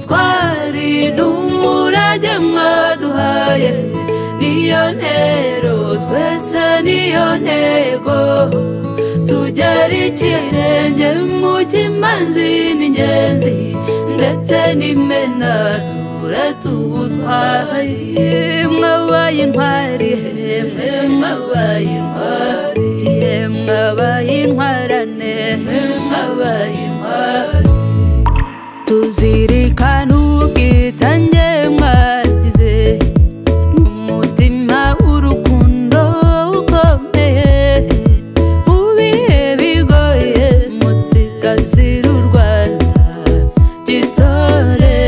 ubutwari n'umurage mwaduhaye niyo ntero twese niyo ntego tugera ikirenge mu cy'imanzi n'ingenzi ndetse n'imena turata ubutwari mwabaye intwari hemwe mwabaye intwari mwabaye intwarane mwabaye intwari tuzirikana ubwitange mwagize n'umutima w'urukundo ukomeye mu bihe bigoye musigasira u Rwanda gitore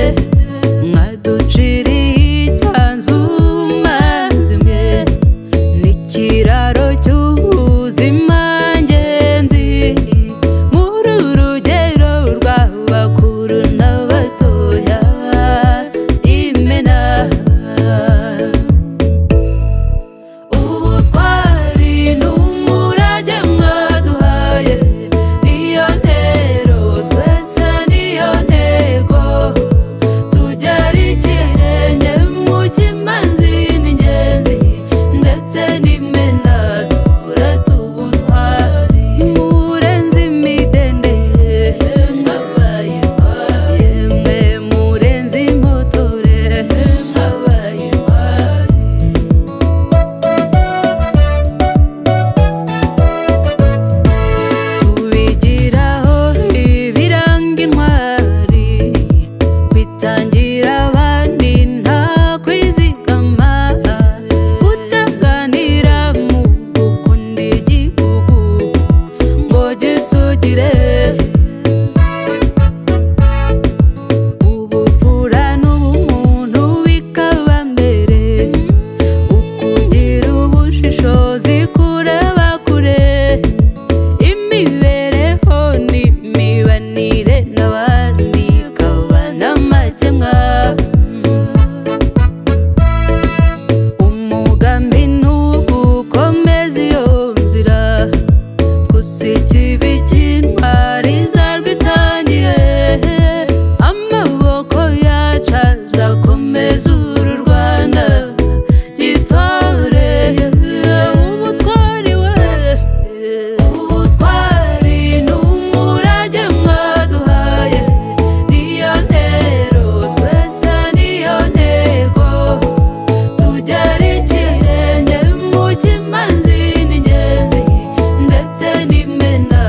mwaduciriye icyanzu mazimwe n'ikiraro cy'ubuzima ngenzi muri urugero rw'abakuru n'abatoya imena ubutwari n'umurage mwaduhaye niyo ntero twese niyo ntego tugera ikirenge mu cy'imanzi n'ingenzi ndetse n'imena turata ubutwari murenze imidende mwabaye intwari yemwe murenze impotore mwabaye intwari tubigiraho ibiranga intwari kwitangira abandi nta kwizigama kutaganira mu gukunda igihugu ngo gisugire ubupfura n'ubumuntu bikaba mbere ukugira ubushishozi kureba kure imibereho n'imibanire n'abandi ikaba n'amakemwa umugambi n'ugukomeza iyo nzira twose ikivi cy'intwari zarwitangiye amaboko yacu azakomeza uru Rwanda gitore ubutwari we ubutwari n'umurage mwaduhaye niyo ntero twese niyo ntego tugera ikirenge mu cy'imanzi n'ingenzi ndetse n'imena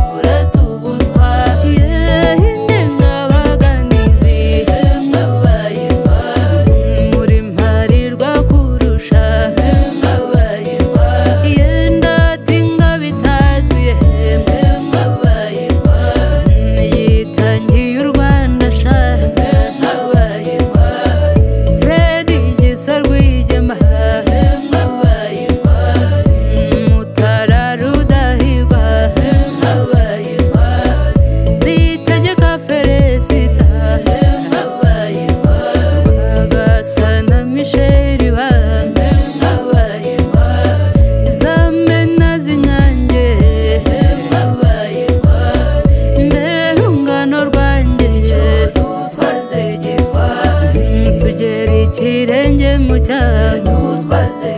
turata ubutwari indengabaganizi mwabaye intwari muri mparirwa kurusha mwabaye intwari yenda tinga bitazwi hemwe mwabaye intwari yitangiye u Rwanda shaka mwabaye intwari Fred Gisa Rwigema mwabaye intwari Mutara Rudahigwa mwabaye intwari Nitegeka Felicita mwabaye intwari Rwagasana Michel Ibambe mwabaye intwari Zamena Zinyange mwabaye intwari Mberungano rwanjye twaze gitwari tugera ikirenge mu cyanyu twaze